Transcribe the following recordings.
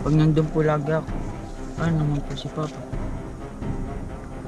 Pag nandun po lagi ako, ano naman po si Papa?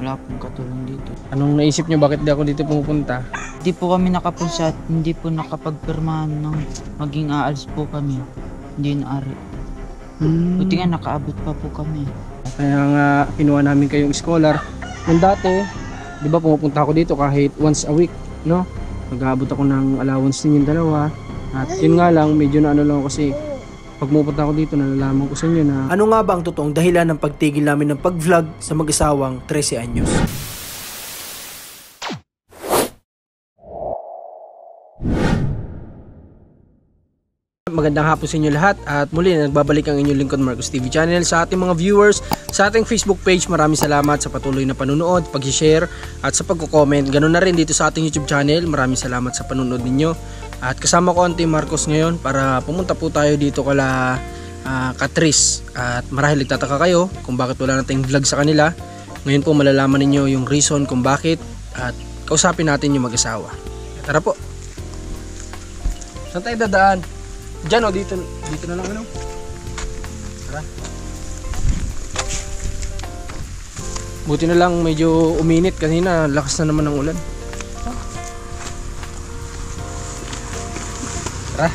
Wala pong katulong dito. Anong naisip nyo, bakit di ako dito pumupunta? Hindi po kami nakapunsa at hindi po nakapagpirmahan ng maging aalis po kami. Hindi naari. Buti nga nakaabot pa po kami. Kaya nga kinuha namin kayong scholar. Yung dati, di ba pumupunta ako dito kahit once a week, no? Nag-aabot ako ng allowance ninyong dalawa. At yun nga lang, medyo na ano lang ako kasi pag pumupunta ako dito, nalalaman ko sa inyo na Ano nga ba ang totoong dahilan ng pagtigil namin ng pag-vlog sa mag-asawang 13 anyos? Magandang hapon sa inyo lahat at muli nagbabalik ang inyong lingkod Marcos TV channel. Sa ating mga viewers, sa ating Facebook page, maraming salamat sa patuloy na panunood, pag-share at sa pagko-comment. Ganun na rin dito sa ating YouTube channel, maraming salamat sa panunood ninyo. At kasama ko ang Team Marcos ngayon para pumunta po tayo dito kala Katris. At marahil nagtataka kayo kung bakit wala nating vlog sa kanila. Ngayon po malalaman ninyo yung reason kung bakit at kausapin natin yung mag-asawa. Tara po. Saan tayo dadaan? Diyan o, dito na lang ano. Tara. Buti na lang medyo uminit kanina, lakas na naman ng ulan. Tara.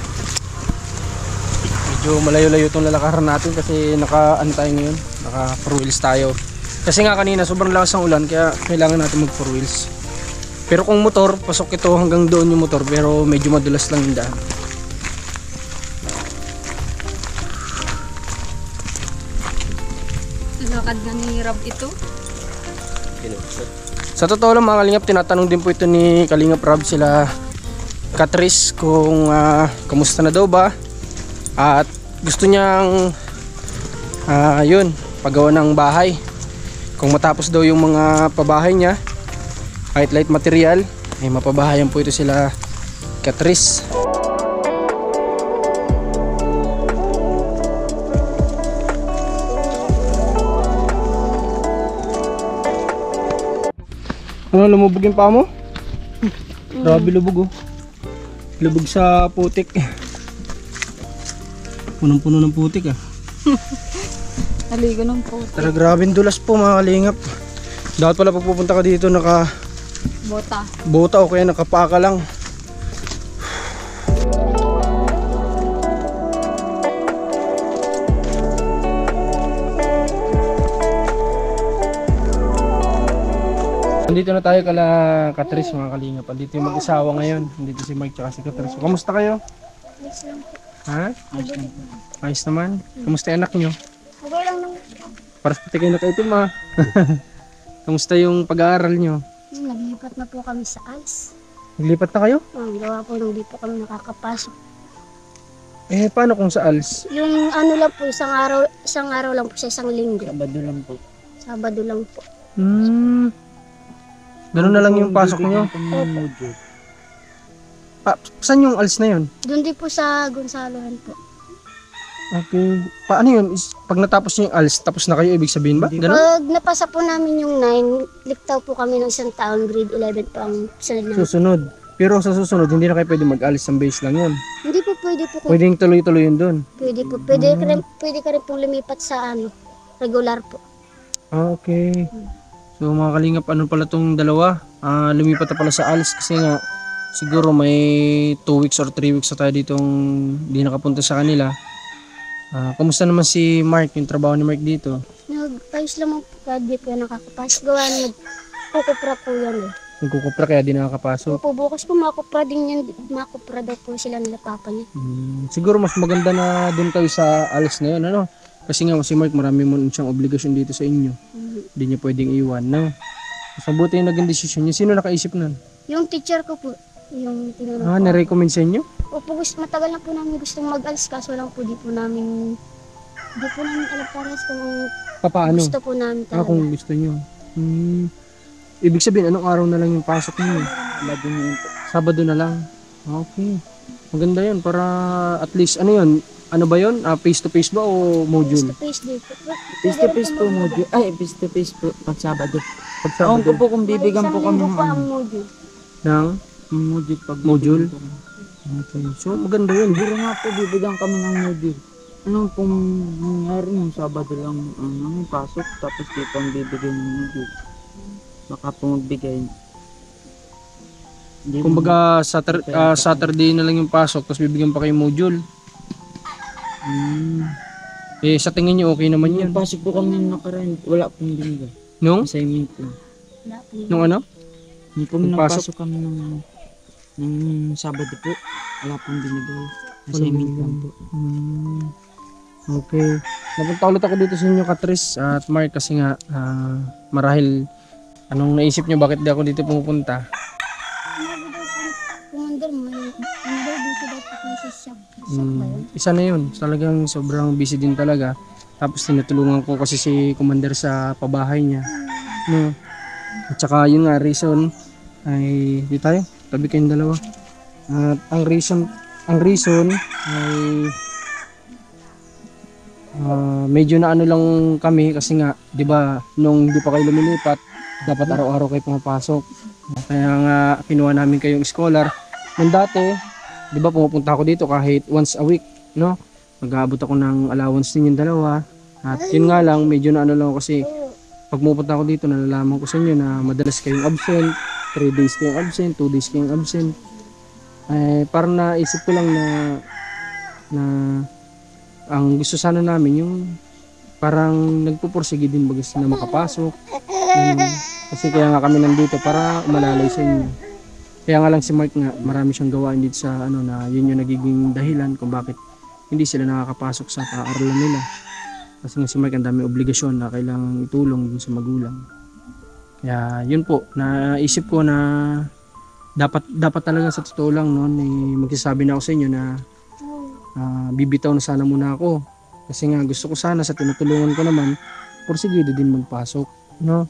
Medyo malayo-layo itong lalakaran natin kasi naka-ano tayo ngayon, naka 4 wheels tayo. Kasi nga kanina sobrang lakas ng ulan kaya kailangan natin mag 4 wheels. Pero kung motor, pasok ito hanggang doon yung motor pero medyo madulas lang yung daan. Lakad na ni Rob ito. Sa totoo lang mga Kalingap, tinatanong din po ito ni Kalingap Rob sila Katris kung kamusta na daw ba at gusto niyang yun, paggawa ng bahay. Kung matapos daw yung mga pabahay niya kahit light material ay mapabahayan po ito sila Katris. Ano, lumubog yung paa mo? Grabe lubog oh. Lubog sa putik. Punong-puno ng putik ah. Naligo ng po. Tara, grabing dulas po mga Kalingap. Dapat pala pag pupunta ka dito naka Bota. bota o kaya nakapaa ka lang. Nandito na tayo kala Katris mga Kalingap. Andito yung mag-asawa ngayon. Nandito si Mike tsaka si Katris. Kamusta kayo? Ha? Ayos lang po. Ayos naman. Kamusta yung anak nyo? Okay lang naman. Paras pati kayo nakaitim ah. Kamusta yung pag-aaral nyo? Naglipat na po kami sa ALS. Naglipat na kayo? Ang gawa po nung di po kami nakakapasok. Eh paano kung sa ALS? Yung ano lang po, isang araw lang po sa isang linggo. Sabado lang po. Sabado lang po. Ganun na lang yung pasok nyo. Saan yung ALS na yun? Doon din po sa Gonzalohan po. Okay. Paano yun? Pag natapos nyo yung ALS, tapos na kayo, ibig sabihin ba? Ganun? Pag napasa po namin yung 9, liktaw po kami ng isang taon, grade 11 po ang sunod na. Susunod. Pero sa susunod, hindi na kayo pwede mag-ALS, ang base lang yun. Hindi po pwede po. Pwedeng tuloy-tuloy yun doon. Pwede po. Pwede ka rin pong lumipat sa ano, regular po. Okay. So mga Kalingap, ano pala tong dalawa? Lumipat na pala sa ALS kasi nga siguro may 2 weeks or 3 weeks na tayo ditong hindi nakapunta sa kanila. Kamusta naman si Mark, yung trabaho ni Mark dito? Nag-ayos lang po kahit di po yan nakakapasok. Gawa na nagkukupra po yan eh. Nagkukupra kaya di nakakapasok. Po, bukas po makupra din yan. Makupra daw po sila nila papa niya. Siguro mas maganda na doon kayo sa ALS na yun, ano? Kasi nga si Mark marami mo siyang obligasyon dito sa inyo. Hindi niya pwedeng iwan, no? Mas mabuti yung naging desisyon niya. Sino nakaisip nun? Yung teacher ko po, yung tinanong ko. Na-recommend sa inyo? Opo, matagal na po namin gustong mag-alis kaso lang po di po namin alam pares kung Paano? gusto po namin talaga. Kung gusto niyo. Ibig sabihin, anong araw na lang yung pasok niyo? Sabado na lang. Okay. Maganda yun para at least, ano yun? Ano ba yun? Face to face ba o module? Face to face po. Face to face po module. Ay, face to face po pag Sabado. Pag Ewan ko Sabado. po kung bibigyan po kami Isang linggo ng po ang ano. module. Ng? Yung module pag Module? bibigyan po kami. Okay. So maganda yun. Siguro nga po bibigyan kami ng module. Ano pong nangyari yung Sabado lang ang pasok tapos di pang bibigyan ng module. Baka po magbigay. Hindi Kumbaga Saturday na lang yung pasok tapos bibigyan pa kayo module. Eh sa tingin niyo okay naman yun? yung pasok po kami nung nakaraan, wala pong binigay. Nung? Assignment po. Wala po. Nung ano? Yung pong Nung pasok? napasok kami ng Sabado po, wala pong binigay. Assignment lang po. Okay. Napunta ulit ako dito sa inyo, Katris at Mark, kasi nga marahil anong naisip nyo bakit di ako dito pumupunta? Commander, Commander, busy daw po kayo sa shop. Shop ba yun? Isa na yun, talagang sobrang busy din talaga. Tapos tinutulungan ko kasi si Commander sa pabahay niya. No. At saka yun nga, reason ay di tayo, tabi kayong dalawa. At ang reason ay medyo na ano lang kami kasi nga, 'di ba, nung hindi pa kayo lumilipat, dapat araw-araw kayo pumapasok. Kaya nga kinuha namin kayong scholar. Nung dati, 'di ba, pumupunta ako dito kahit once a week, no? Mag-aabot ako ng allowance ninyong dalawa. At yun nga lang, medyo na ano lang ako kasi pag pumupunta ako dito, nalalaman ko sa inyo na madalas kayong absent, 3 days kayong absent, 2 days kayong absent. Parang naisip ko lang na ang gusto sana namin yung parang nagpupursige din bagas na makapasok. Kasi kaya nga kami nandito para umalalay sa inyo. Kaya nga lang si Mark nga, marami siyang gawain dito sa ano na yun yung nagiging dahilan kung bakit hindi sila nakakapasok sa paaralan nila. Kasi nga si Mark ang dami obligasyon na kailangang itulong dun sa magulang. Kaya yun po, naisip ko na dapat talaga sa totoo lang noon magsasabi na ako sa inyo na bibitaw na sana muna ako. Kasi nga gusto ko sana sa tinutulungan ko naman, porsigido din magpasok, no?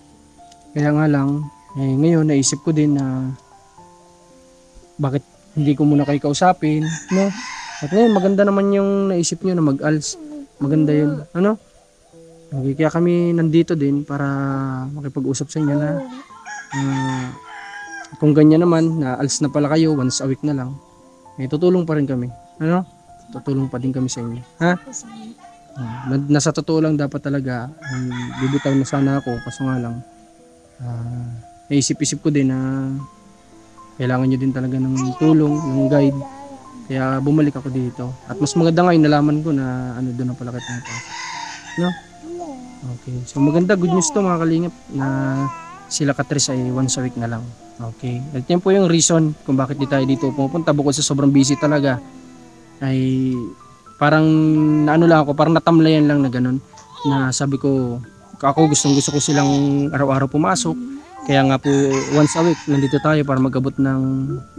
Kaya nga lang, ngayon naisip ko din na bakit hindi ko muna kayo kausapin, no? At ngayon maganda naman yung naisip nyo na mag-ALS. Maganda yun, ano? Okay, kaya kami nandito din para makipag-usap sa inyo na kung ganyan naman, na ALS na pala kayo, once a week na lang, tutulong pa rin kami, ano? Tutulong pa din kami sa inyo, ha? Nasa totoo lang dapat talaga bibitaw na sana ako kaso nga lang naisip-isip ko din na kailangan nyo din talaga ng tulong, ng guide, kaya bumalik ako dito at mas maganda ngayon nalaman ko na ano doon na pala kayo pumapasok, no? Okay, so maganda, good news to mga kalingap na sila Katris ay once a week na lang. Okay, at yan po yung reason kung bakit di tayo dito pupunta bukod sa sobrang busy talaga ay parang naano lang ako, parang natamlayan lang na ganun na sabi ko ako gusto ko silang araw-araw pumasok kaya nga po once a week nandito tayo para mag-abot ng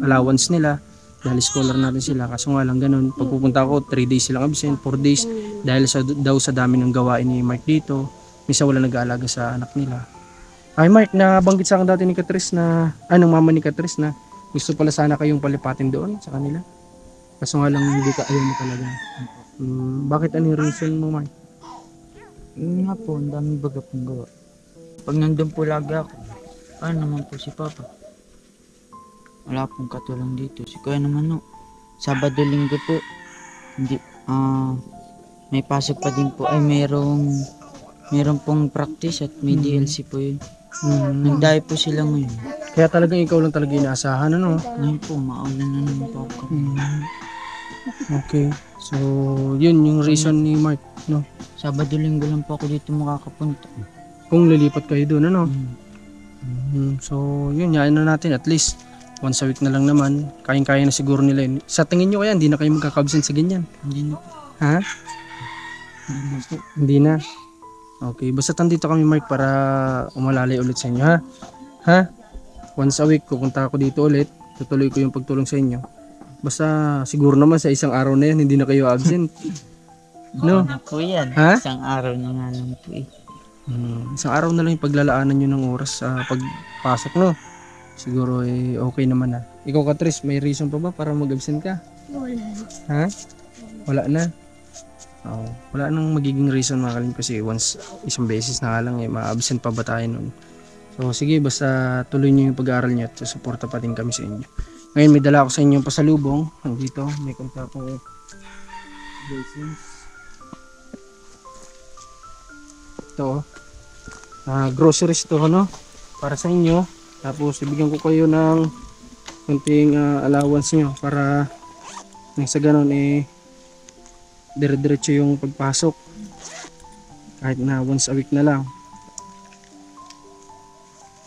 allowance nila dahil scholar natin sila kaso nga lang ganun pag pupunta ako 3 days silang absent, 4 days dahil sa dami ng gawain ni Mark dito minsan wala nag-aalaga sa anak nila. Ay Mark, nabanggit sa akin dati ni Katris na mama ni Katris na gusto pala sana kayong palipatin doon sa kanila. Kaso nga lang hindi ka ayaw mo talaga. Bakit ano yung reason mo, Mark? Yun nga po, ang daming baga pong gawa. Pag nandun po lagi ako, ano naman po si Papa? Wala pong katulong dito. Si Kuya naman no, Sabado Linggo po, hindi, may pasok pa din po. Ay, meron pong practice at may DLC po yun. Nagdayo po sila ngayon. Kaya talagang ikaw lang talaga inaasahan, ano? Ngayon po, maulan na naman po ako. Okay. So, yun yung reason ni Mark, no? Sabado Linggo lang po ako dito makakapunta. Kung lilipat kayo doon, ano? So, yun, yain na natin. At least, once a week na lang naman. Kayang-kaya na siguro nila yun. Sa tingin nyo kaya, hindi na kayo magkakabsent sa ganyan? Hindi na po. Ha? Hindi na. Okay, basta tandito kami, Mark, para umalalay ulit sa inyo, ha? Ha? Once a week, pupunta ako dito ulit. Tutuloy ko yung pagtulong sa inyo. Basta siguro naman sa isang araw na yan, hindi na kayo absent. No? Ano po yan? Ha? Isang araw na nga lang po eh. Isang araw na lang yung paglalaanan nyo ng oras sa pagpasok, no? Siguro okay naman na. Ikaw, Katris, may reason pa ba para mag-absent ka? Wala. Ha? Wala na? Wala nang magiging reason mga kalim kasi isang beses na nga lang ma-absent pa ba tayo nun. So sige, basta tuloy nyo yung pag-aaral nyo at susuporta pa din kami sa inyo. Ngayon may dala ako sa inyo pasalubong. Dito may konta akong blessings. ito, groceries to, ano, para sa inyo. Tapos ibigyan ko kayo ng kunting allowance nyo para nang sa ganun dire-diretso yung pagpasok. Kahit na once a week na lang.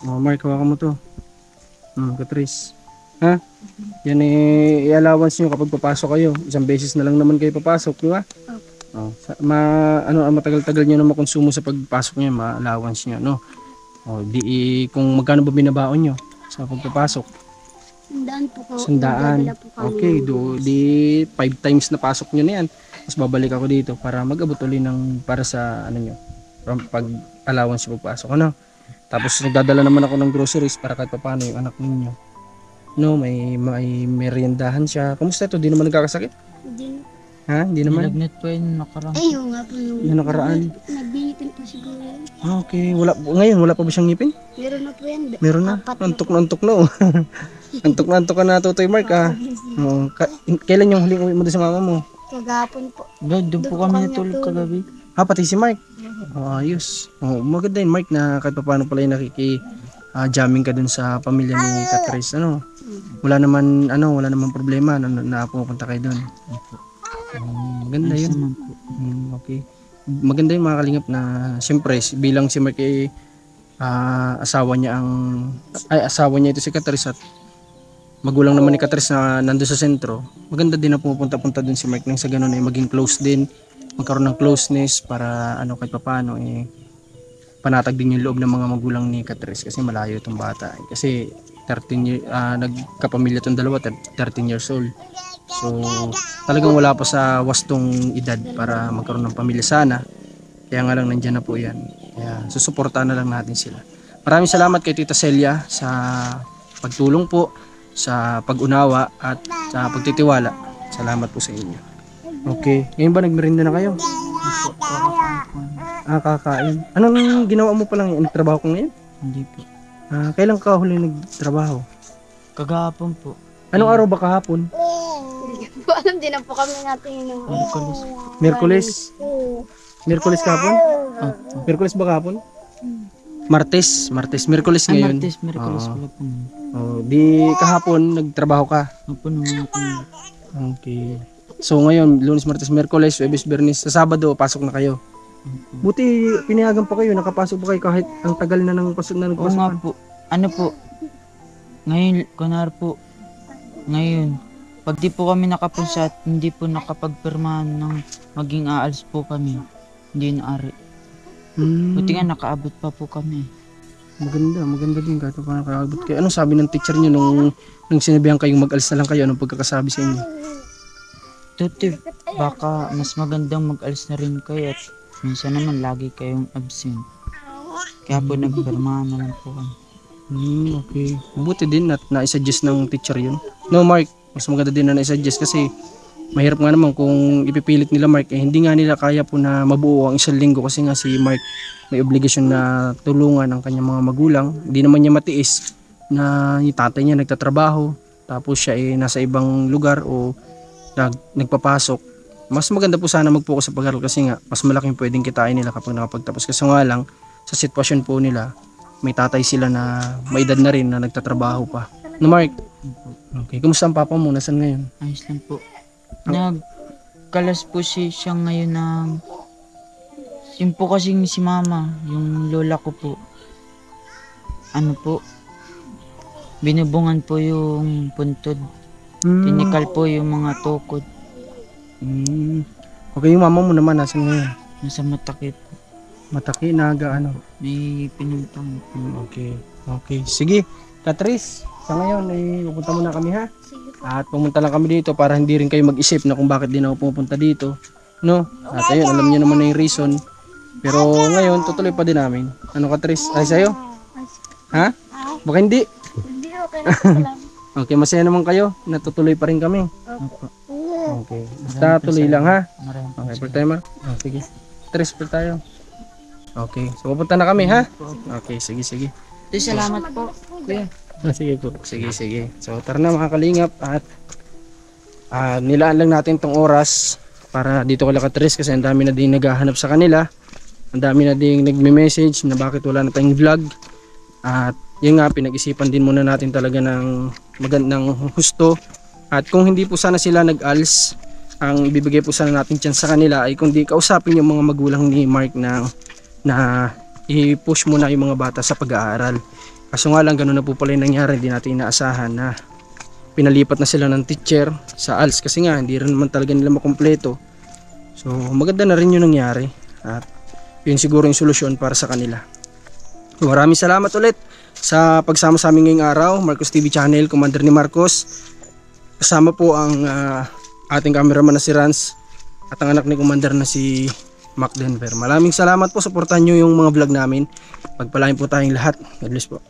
Mark, hawakan mo to. Catrice. Ha? Yan i-allowance nyo kapag papasok kayo. Isang beses na lang naman kayo papasok, di ba? Matagal-tagal nyo na makonsumo sa pagpasok nyo, ma-allowance nyo, no? Kung magkano ba binabaon nyo sa pagpapasok? Sandaan po ko. Sandaan. Magdadala po kami Okay, ng 5 times na pasok nyo na yan. Tapos babalik ako dito para mag-abot ulit para sa ano nyo, pag allowance yung pagpasok, ano? Tapos nagdadala naman ako ng groceries para kahit paano yung anak ninyo. No, may meriendahan siya. Kamusta ito? Di naman nagkakasakit? Hindi. Ha? Hindi naman? Nilagnat po yun nakaraan. Ay, yung nga po Yung nakaraan? Nagbingipin po siguro yun. Okay. Ngayon, wala pa ba siyang ngipin? Meron na po yan. Meron na. Apat Antok na antok na, oh. Antok na antok ka na, Tutoy Mark, ah. Kailan yung huling uwi mo doon sa mama mo? Kagapon po. Doon po kami natulog kagabi. Pati si Mark. Ayos. Maganda yun, Mark, na kahit pa paano pala yung jamming ka dun sa pamilya ni Catrice, ano? Wala naman problema na pupunta kayo dun. Maganda Ayos yun. naman po. Okay. Maganda yung mga kalingap na siyempre bilang si Mark asawa niya ito si Catrice at magulang naman ni Catrice na nando sa sentro. Maganda din na pumupunta-punta dun si Mark nang sa ganun ay maging close din, magkaroon ng closeness para kahit papaano panatag din yung loob ng mga magulang ni Catrice kasi malayo itong bata. Kasi 13 nagkapamilya itong dalawa, 13 years old. So talagang wala pa sa wastong edad para magkaroon ng pamilya sana. Kaya nga lang nandyan na po yan. Kaya susuportahan na lang natin sila. Maraming salamat kay Tita Celia sa pagtulong po, sa pag-unawa at sa pagtitiwala. Salamat po sa inyo. Okay. Ngayon ba nagmerinda na kayo? Kakain. Anong ginawa mo pa lang? Nagtrabaho ko ngayon? Hindi po. Kailan ka huli nagtrabaho? Kagahapon po. Anong araw ba kahapon? Hindi po alam din na po kami natin yung Miyerkules. Miyerkules kahapon? Opo. Miyerkules ba kahapon? Martes. Miyerkules ngayon. Miyerkules pala po. Di kahapon nagtrabaho ka. Opo naman po. Okay. So ngayon, Lunes, Martes, Miyerkules, Huwebes, Biyernes, sa Sabado pasok na kayo. Buti pinayagan pa kayo, nakapasok pa kayo kahit ang tagal na ng pasok na Oo nagpasok. nga po. Ano po? Ngayon, pag di po kami nakapunsa at hindi po nakapagpirmahan ng maging aalis po kami, hindi naari. Buti nga nakaabot pa po kami. Maganda din kahit pa nakaabot kayo. Anong sabi ng teacher niyo nung sinabihan kayong mag-alis na lang kayo? Anong pagkakasabi sa inyo? Tuti, baka mas magandang mag-alis na rin kayo at minsan naman lagi kayong absent. Kaya po nagpirmahan na lang po kami. Okay. Mabuti din at na-suggest ng teacher yun. No, Mark, mas maganda din na na-suggest kasi mahirap nga naman kung ipipilit nila Mark, hindi nga nila kaya po na mabuo ang isang linggo kasi nga si Mark may obligasyon na tulungan ang kanyang mga magulang. Hindi naman niya matiis na yung tatay niya nagtatrabaho tapos siya nasa ibang lugar o nagpapasok. Mas maganda po sana mag-focus sa pag-aaral kasi nga mas malaking pwedeng kitain nila kapag nakapagtapos. Kasi nga lang sa sitwasyon po nila may tatay sila na may edad na rin na nagtatrabaho pa. No, Mark? Okay. Kumusta ang papa mo? Nasaan ngayon? Ayos lang po. Nagkalas po siya ngayon ng... Yun po kasing si mama, yung lola ko po. Ano po? Binubungan po yung puntod. Tinikal po yung mga tukod. Okay, yung mama mo naman nasaan ngayon? Nasa matakit po. Mataki, May pinuntang. Okay. Sige, Catrice, sa ngayon pupunta muna kami ha. At pumunta lang kami dito para hindi rin kayo mag-isip na kung bakit din ako pupunta dito. No? At ayun, alam niyo naman na yung reason. Pero ngayon, tutuloy pa din namin. Ano, Catrice? Ay sa'yo? Ha? Baka hindi? Hindi, okay lang. Okay, masaya naman kayo. Natutuloy pa rin kami. Okay. Basta tuloy lang ha. Okay, per timer. Sige. Catrice, per tayo. Okay, so pupunta na kami ha? Okay, sige. Salamat po, kuya. Sige po. Sige. So tara na mga kalingap at nilaan lang natin tong oras para dito kay Catrice kasi ang dami na din naghahanap sa kanila. Ang dami na ding nagme-message na bakit wala na tayong vlog. At yun nga, pinag-isipan din muna natin talaga ng magandang husto. At kung hindi po sana sila nag-ALS, ang ibibigay po sana natin chance sa kanila ay kung di kausapin yung mga magulang ni Mark na i-push muna yung mga bata sa pag-aaral. Kaso nga lang, ganun na po pala yung nangyari. Hindi natin inaasahan na pinalipat na sila ng teacher sa ALS kasi nga hindi rin naman talaga nila makumpleto. So maganda na rin yung nangyari at yun siguro yung solusyon para sa kanila. Maraming salamat ulit sa pagsama sa amin ngayong araw. Marcos TV Channel, Commander ni Marcos. Kasama po ang ating cameraman na si Rans at ang anak ni Commander na si Mac Denver. Maraming salamat po, suportahan nyo yung mga vlog namin. Pagpalain po tayong lahat. God bless po.